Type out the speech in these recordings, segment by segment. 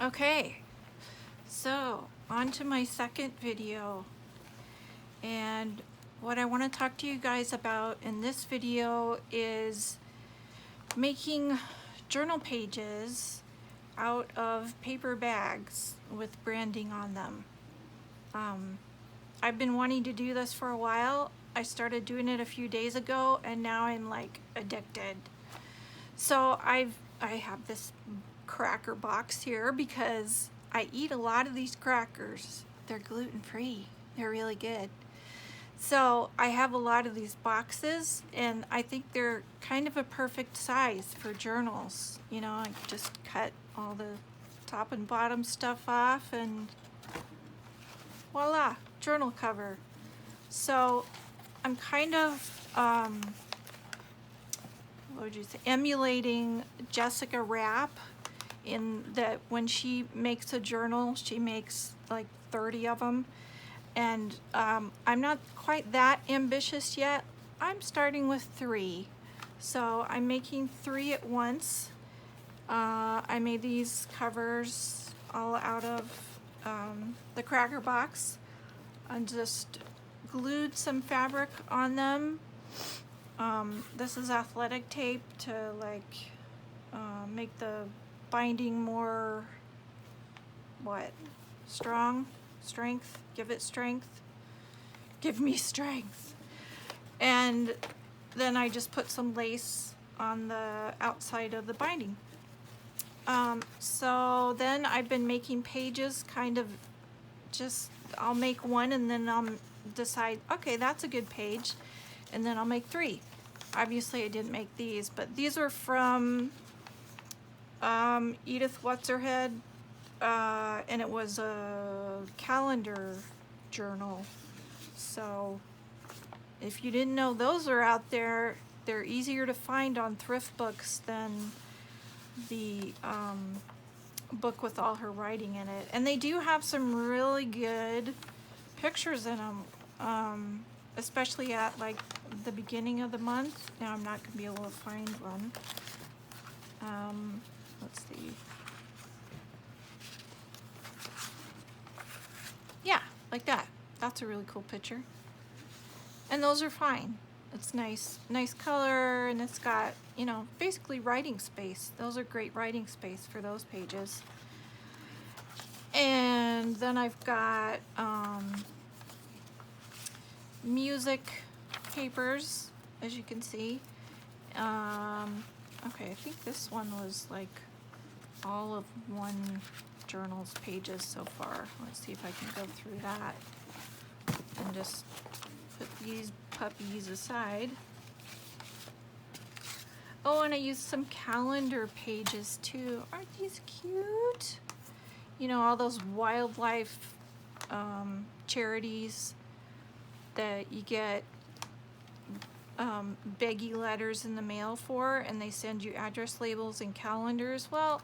Okay, so on to my second video, and what I want to talk to you guys about in this video is making journal pages out of paper bags with branding on them. I've been wanting to do this for a while. I started doing it a few days ago and now I'm like addicted. So I have this cracker box here because I eat a lot of these crackers. They're gluten-free. They're really good. So I have a lot of these boxes and I think they're kind of a perfect size for journals. You know, I just cut all the top and bottom stuff off and voila, journal cover. So I'm kind of what would you say, emulating Jessica Rapp in that when she makes a journal, she makes like 30 of them. And I'm not quite that ambitious yet. I'm starting with 3. So I'm making 3 at once. I made these covers all out of the cracker box and just glued some fabric on them. This is athletic tape to like make the binding more strength, give it strength, give me strength. And then I just put some lace on the outside of the binding. So then I've been making pages kind of just, I'll make one and then I'll decide, okay, that's a good page, and then I'll make 3. Obviously I didn't make these, but these are from Edith What's-Her-Head, and it was a calendar journal. So if you didn't know those are out there, they're easier to find on thrift books than the book with all her writing in it. And they do have some really good pictures in them, especially at like the beginning of the month. Now I'm not going to be able to find one. Let's see. Yeah, like that. That's a really cool picture. And those are fine. It's nice color, and it's got, you know, basically writing space. Those are great writing space for those pages. And then I've got music papers, as you can see. Okay, I think this one was like all of one journal's pages so far. Let's see if I can go through that and just put these puppies aside. Oh, and I used some calendar pages too. Aren't these cute? You know, all those wildlife charities that you get beggy letters in the mail for, and they send you address labels and calendars. Well,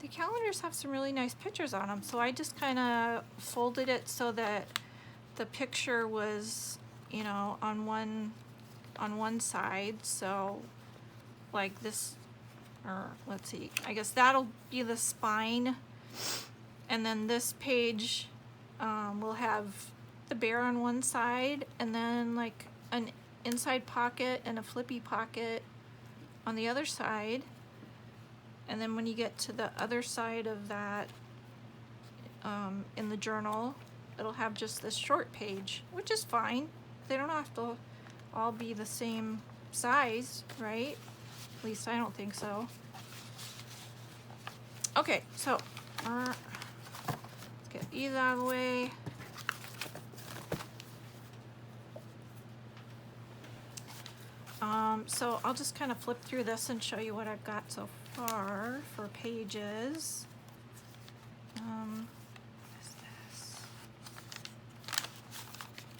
the calendars have some really nice pictures on them, so I just kind of folded it so that the picture was, you know, on one side. So like this, or let's see, I guess that'll be the spine, and then this page will have the bear on one side, and then like an inside pocket and a flippy pocket on the other side. And then when you get to the other side of that in the journal, it'll have just this short page, which is fine. They don't have to all be the same size, right? At least I don't think so. Okay, so let's get these out of the way. So I'll just kind of flip through this and show you what I've got so far for pages. What is this?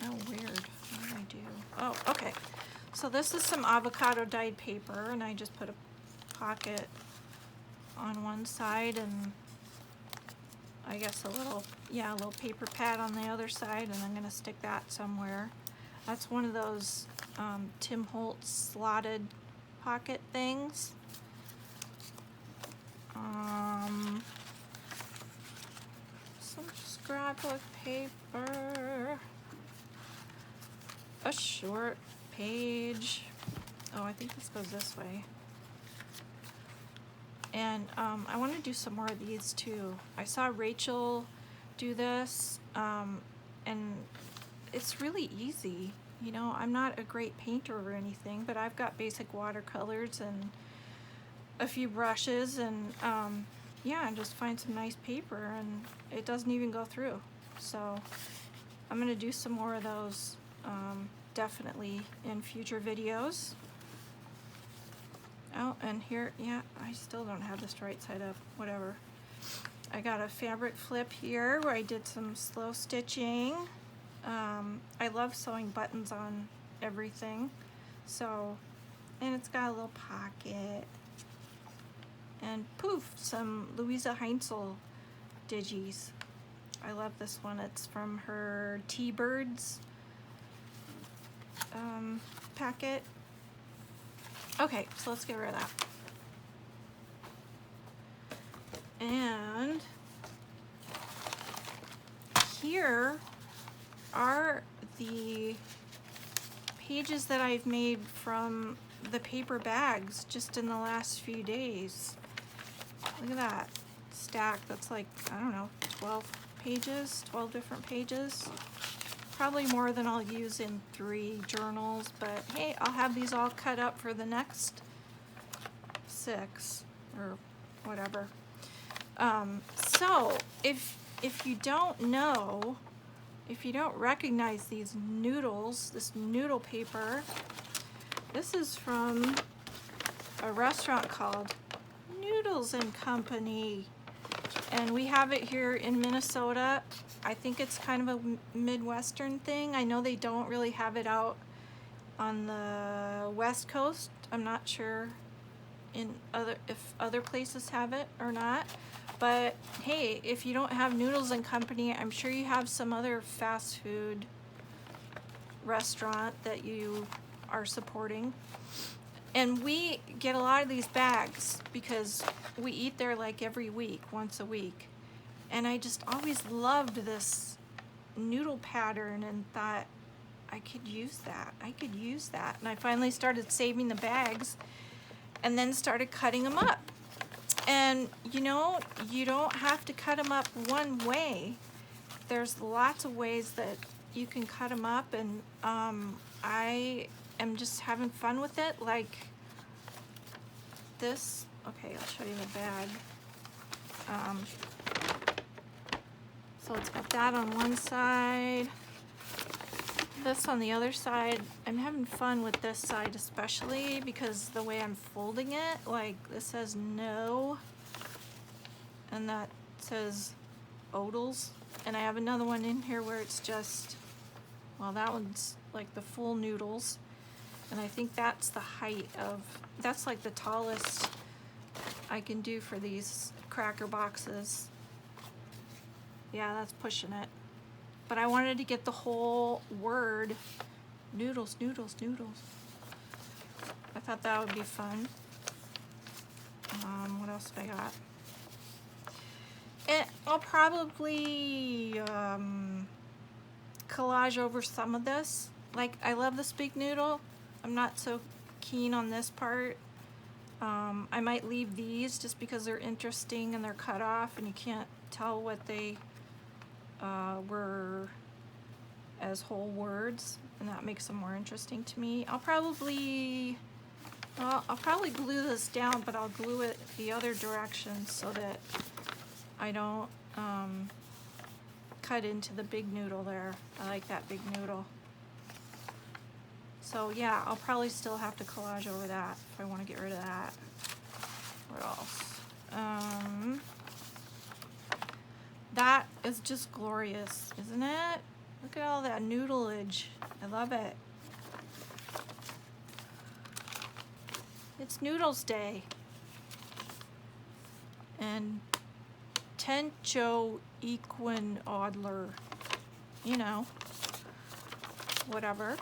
Oh, weird. What did I do? Oh, okay. So this is some avocado dyed paper, and I just put a pocket on one side and I guess a little paper pad on the other side, and I'm gonna stick that somewhere. That's one of those Tim Holtz slotted pocket things. scrapbook paper. A short page. Oh, I think this goes this way. And I want to do some more of these too. I saw Rachel do this, and it's really easy. You know, I'm not a great painter or anything, but I've got basic watercolors and a few brushes, and yeah, and just find some nice paper, and it doesn't even go through. So I'm going to do some more of those definitely in future videos. Oh, and here, yeah, I still don't have this right side up, whatever. I got a fabric flip here where I did some slow stitching. I love sewing buttons on everything. So, and it's got a little pocket. And poof, some Louisa Heinzel digis. I love this one. It's from her T-Birds packet. Okay, so let's get rid of that. And here are the pages that I've made from the paper bags just in the last few days. Look at that stack. That's like, I don't know, 12 pages, 12 different pages. Probably more than I'll use in 3 journals, but hey, I'll have these all cut up for the next 6 or whatever. So if you don't know, if you don't recognize these noodles, this noodle paper, this is from a restaurant called Noodles and Company, and we have it here in Minnesota. I think it's kind of a Midwestern thing. I know they don't really have it out on the West Coast. I'm not sure if other places have it or not. But hey, if you don't have Noodles and Company, I'm sure you have some other fast food restaurant that you are supporting. And we get a lot of these bags because we eat there like every week, once a week. And I just always loved this noodle pattern and thought I could use that. I could use that. And I finally started saving the bags and then started cutting them up. And you know, you don't have to cut them up one way. There's lots of ways that you can cut them up, and I am just having fun with it. Like this. Okay, I'll show you the bag. So it's got that on one side, this on the other side. I'm having fun with this side especially because the way I'm folding it, like this says no, and that says Odles, and I have another one in here where it's just, well, that one's like the full noodles, and I think that's the height of, that's like the tallest I can do for these cracker boxes. Yeah, that's pushing it. But I wanted to get the whole word, noodles, noodles, noodles. I thought that would be fun. What else have I got? And I'll probably collage over some of this. Like, I love this big noodle. I'm not so keen on this part. I might leave these just because they're interesting and they're cut off and you can't tell what they were as whole words, and that makes them more interesting to me. I'll probably glue this down, but I'll glue it the other direction so that I don't cut into the big noodle there. I like that big noodle. So yeah, I'll probably still have to collage over that if I want to get rid of that. What else? That is just glorious, isn't it? Look at all that noodleage. I love it. It's Noodles Day. And Tencho Equin Odler. You know, whatever.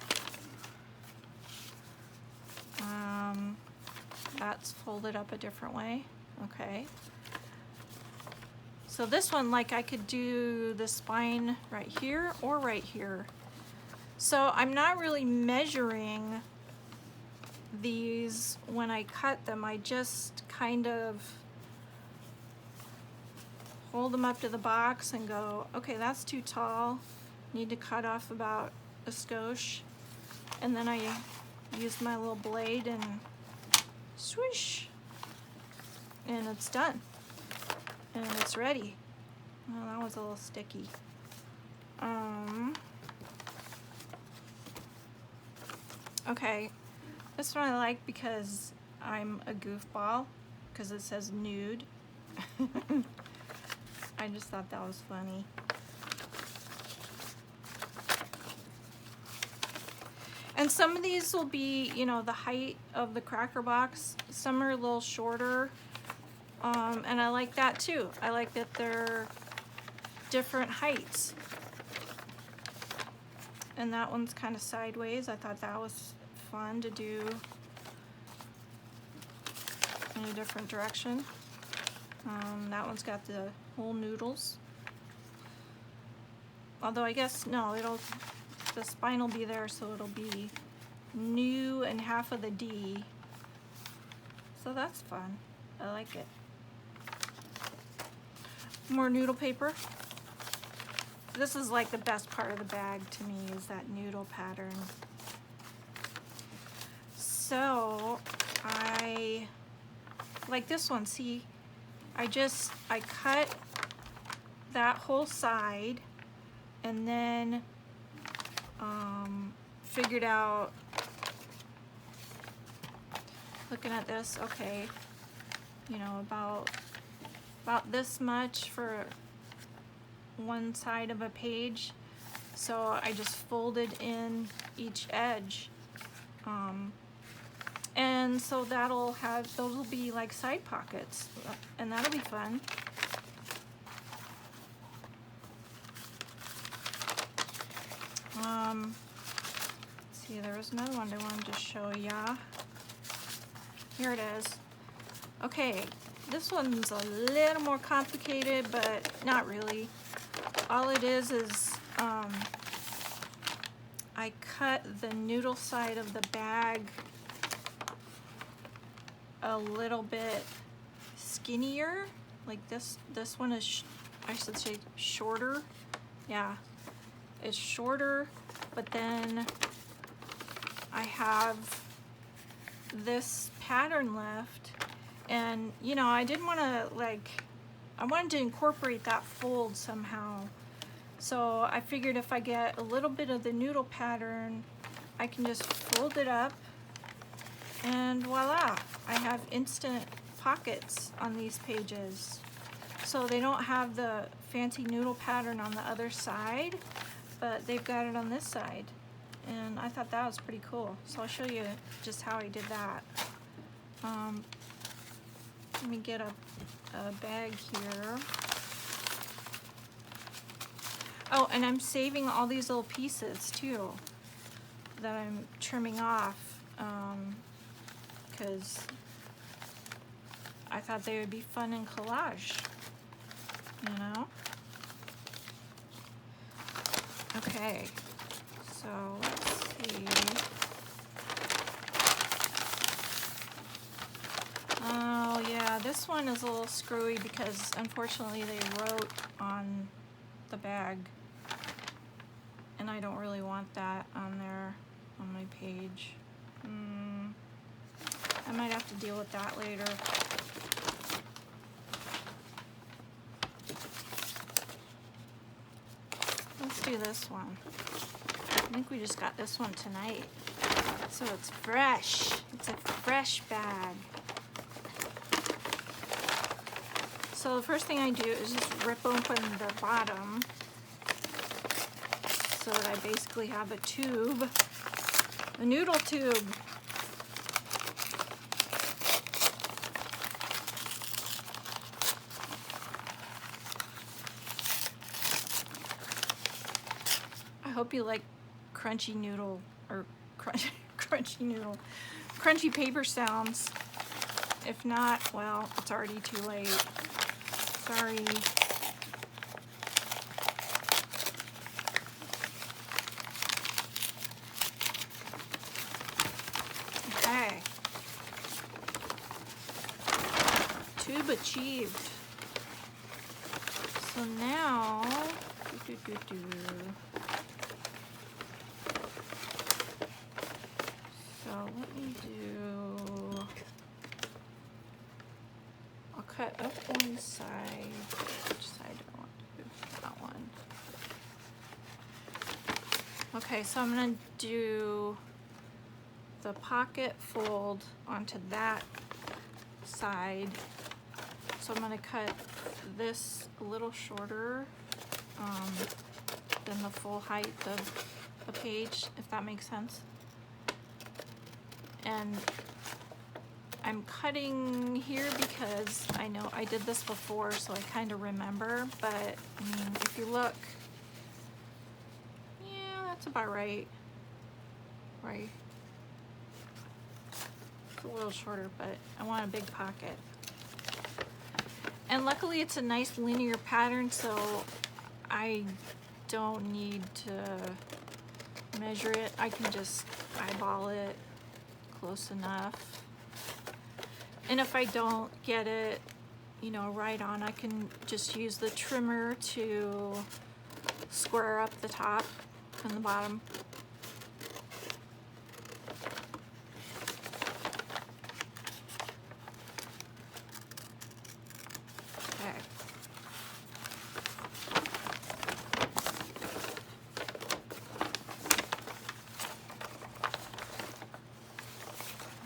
That's folded up a different way. Okay. So this one, like I could do the spine right here or right here. So I'm not really measuring these when I cut them. I just kind of hold them up to the box and go, okay, that's too tall. Need to cut off about a skosh. And then I use my little blade and swoosh. And it's done. And it's ready. Oh, that was a little sticky. Okay, this one I like because I'm a goofball, because it says nude. I just thought that was funny. And some of these will be, you know, the height of the cracker box. Some are a little shorter. And I like that too. I like that they're different heights. And that one's kind of sideways. I thought that was fun to do in a different direction. That one's got the whole noodles. Although I guess, no, the spine will be there, so it'll be new and half of the D. So that's fun. I like it. More noodle paper. This is like the best part of the bag to me, is that noodle pattern. So I like this one. See, I cut that whole side and then figured out, looking at this, okay, you know, about this much for one side of a page. So I just folded in each edge. And so those will be like side pockets, and that'll be fun. Let's see, there was another one I wanted to show ya. Here it is. Okay, this one's a little more complicated, but not really. All it is I cut the noodle side of the bag a little bit skinnier. Like this one is, I should say, shorter. Yeah, it's shorter, but then I have this pattern left, and you know, I didn't want to, like, I wanted to incorporate that fold somehow. So I figured if I get a little bit of the noodle pattern, I can just fold it up, and voila, I have instant pockets on these pages. So they don't have the fancy noodle pattern on the other side, but they've got it on this side. And I thought that was pretty cool. So I'll show you just how I did that. Let me get a bag here. Oh, and I'm saving all these little pieces too that I'm trimming off, because I thought they would be fun in collage, you know? Okay, so let's see. Oh yeah, this one is a little screwy because unfortunately they wrote on the bag, and I don't really want that on there on my page. I might have to deal with that later. Let's do this one. I think we just got this one tonight. So it's fresh. It's a fresh bag. So the first thing I do is just rip open the bottom so that I basically have a tube, a noodle tube. I hope you like crunchy noodle, or crunchy paper sounds. If not, well, it's already too late. Sorry. tube achieved. So now, so let me do, I'll cut up one side. Which side do I want to do? That one. Okay, so I'm gonna do the pocket fold onto that side. So I'm gonna cut this a little shorter than the full height of a page, if that makes sense. And I'm cutting here because I know I did this before, so I kind of remember, but I mean, if you look, yeah, that's about right. Right. It's a little shorter, but I want a big pocket. And luckily it's a nice linear pattern, so I don't need to measure it. I can just eyeball it close enough. And if I don't get it, you know, right on, I can just use the trimmer to square up the top and the bottom. Okay.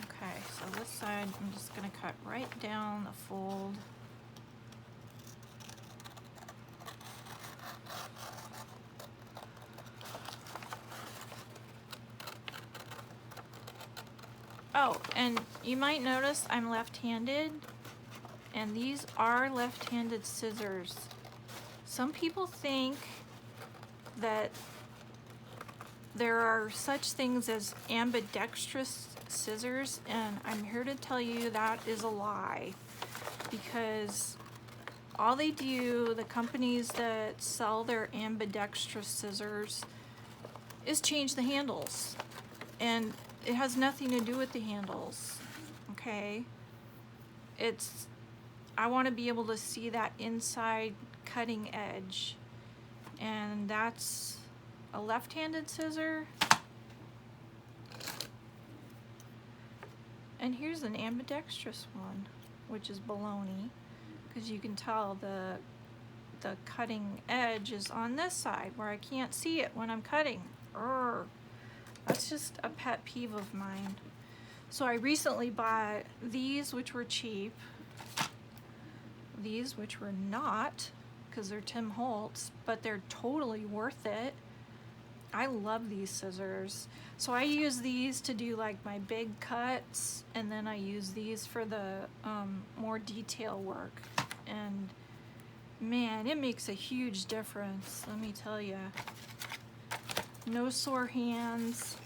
Okay, so this side, I'm just gonna cut right down the fold. Oh, and you might notice I'm left-handed, and these are left-handed scissors. Some people think that there are such things as ambidextrous scissors, and I'm here to tell you that is a lie, because all they do, the companies that sell their ambidextrous scissors, is change the handles, and it has nothing to do with the handles, okay? I want to be able to see that inside cutting edge, and that's a left-handed scissor. And here's an ambidextrous one, which is baloney, because you can tell the cutting edge is on this side where I can't see it when I'm cutting. Urgh. That's just a pet peeve of mine. So I recently bought these, which were cheap. These, which were not, because they're Tim Holtz, but they're totally worth it. I love these scissors. So I use these to do like my big cuts, and then I use these for the more detail work. And man, it makes a huge difference, let me tell you. No sore hands.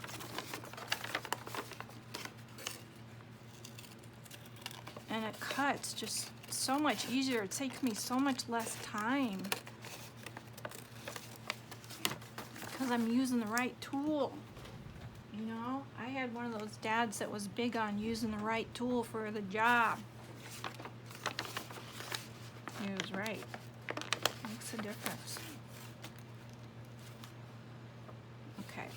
And it cuts just so much easier. It takes me so much less time because I'm using the right tool. You know, I had one of those dads that was big on using the right tool for the job. He was right. Makes a difference. Okay.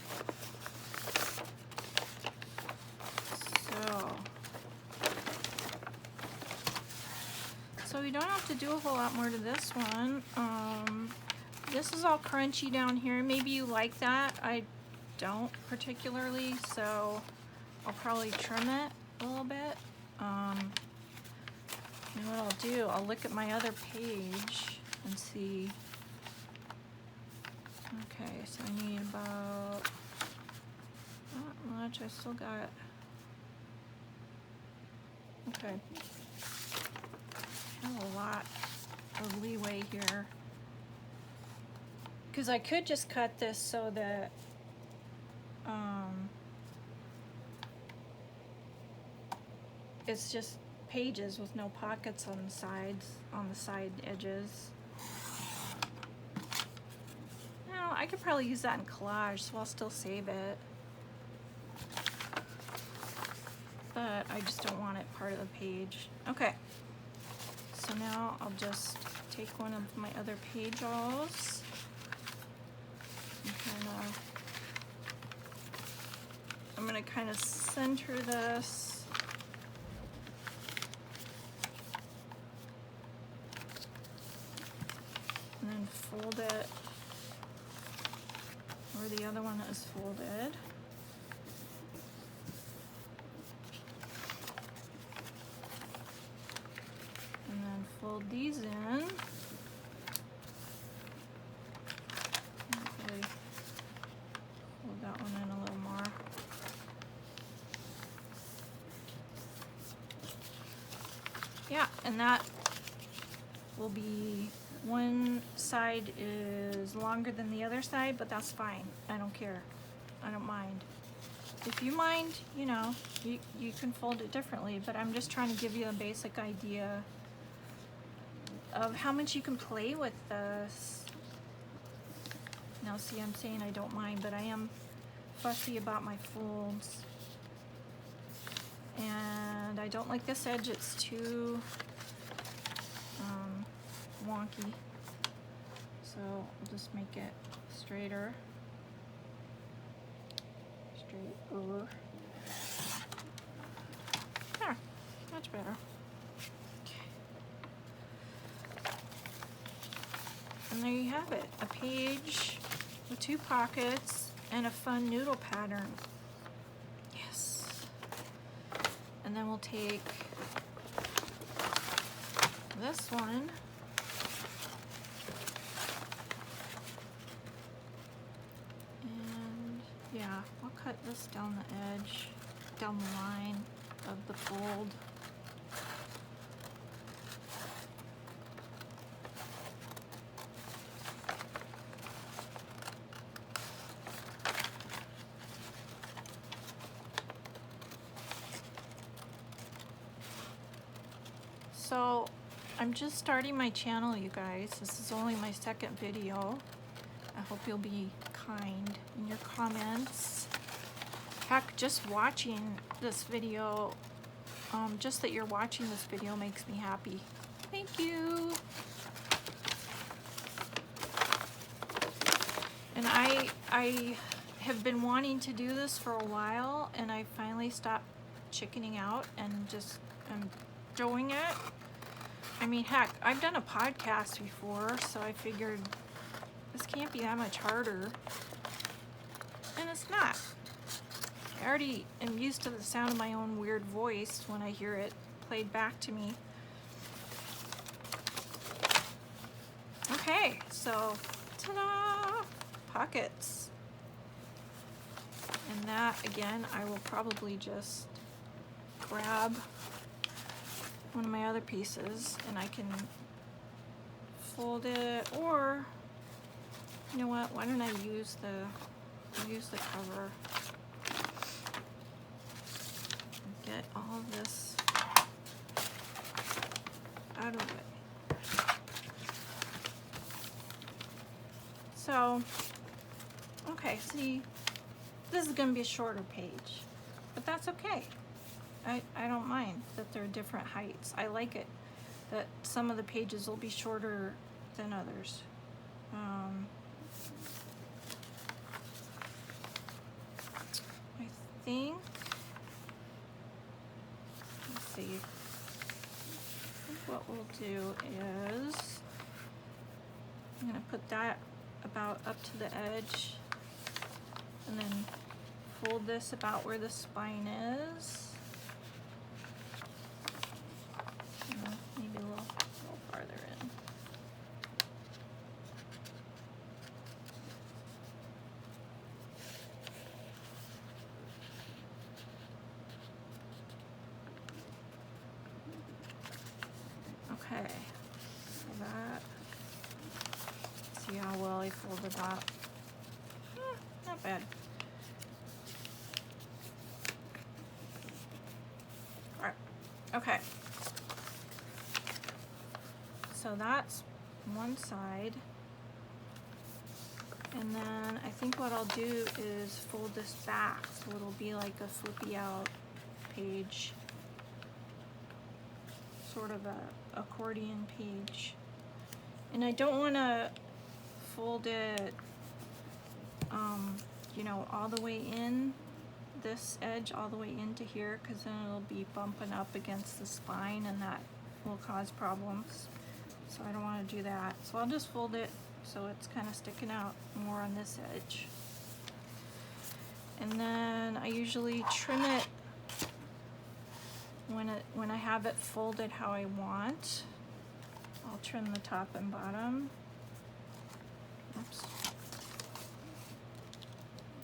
So we don't have to do a whole lot more to this one. This is all crunchy down here. Maybe you like that. I don't particularly, so I'll probably trim it a little bit. And what I'll do, I'll look at my other page and see. Okay, so I need about, not much, I still got, okay. I have a lot of leeway here. Because I could just cut this so that it's just pages with no pockets on the sides, on the side edges. Now, I could probably use that in collage, so I'll still save it. But I just don't want it part of the page. Okay. So now I'll just take one of my other page-alls and I'm gonna kind of center this. And then fold it where the other one is folded. And then fold these in. Hopefully fold that one in a little more. Yeah, and that will be, one side is longer than the other side, but that's fine. I don't care. I don't mind. If you mind, you know, you can fold it differently, but I'm just trying to give you a basic idea of how much you can play with this. Now see, I'm saying I don't mind, but I am fussy about my folds. And I don't like this edge, it's too wonky. So I'll just make it straighter. Straighter. There, much better. Okay. And there you have it, a page with 2 pockets and a fun noodle pattern. Yes. And then we'll take this one and yeah, I'll cut this down the edge, down the line of the fold. So I'm just starting my channel, you guys. This is only my 2nd video. I hope you'll be kind in your comments. Heck, just watching this video, just that you're watching this video makes me happy. Thank you. And I have been wanting to do this for a while, and I finally stopped chickening out and just am doing it. I mean, heck, I've done a podcast before, so I figured this can't be that much harder. And it's not. I already am used to the sound of my own weird voice when I hear it played back to me. Okay, so ta-da! Pockets. And that, again, I will probably just grab one of my other pieces and I can fold it, or you know what, why don't I use the cover and get all of this out of it. So okay, see, this is gonna be a shorter page, but that's okay. I don't mind that they're different heights. I like it that some of the pages will be shorter than others. I think, let's see, I think what we'll do is, I'm gonna put that about up to the edge and then fold this about where the spine is. Maybe a little farther in. Okay, so that, see how well I folded that. Not bad. All right, okay. So that's one side, and then I think what I'll do is fold this back so it'll be like a flippy out page, sort of a accordion page. And I don't want to fold it, you know, all the way in, this edge all the way into here, because then it'll be bumping up against the spine and that will cause problems. So I don't want to do that. So I'll just fold it so it's kind of sticking out more on this edge. And then I usually trim it when I have it folded how I want. I'll trim the top and bottom. Oops.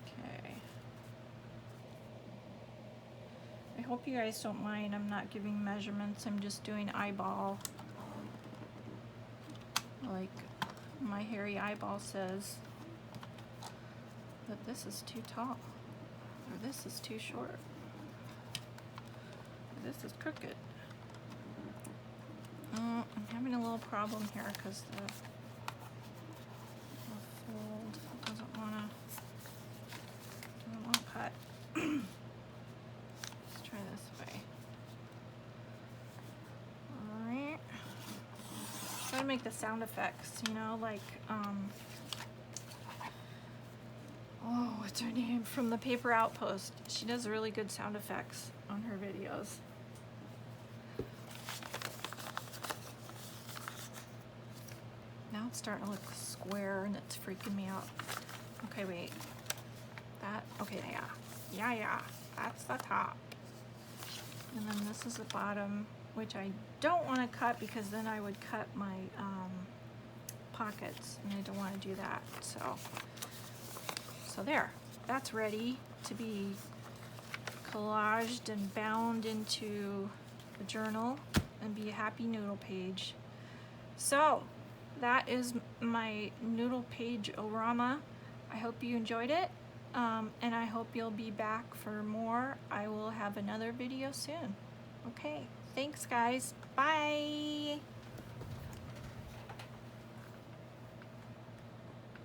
Okay. I hope you guys don't mind. I'm not giving measurements. I'm just doing eyeball. Like my hairy eyeball says that this is too tall, or this is too short, or this is crooked. I'm having a little problem here because the fold doesn't want to cut. Let's try this way. Alright. Try to make the sound effects, you know, like, oh, what's her name? From the Paper Outpost. She does really good sound effects on her videos. Now it's starting to look square and it's freaking me out. Okay, wait. That, okay, yeah, that's the top. And then this is the bottom, which I don't want to cut because then I would cut my pockets, and I don't want to do that. So there, that's ready to be collaged and bound into a journal and be a happy noodle page. So that is my noodle page orama. I hope you enjoyed it, and I hope you'll be back for more. I will have another video soon. Okay, thanks guys. Bye.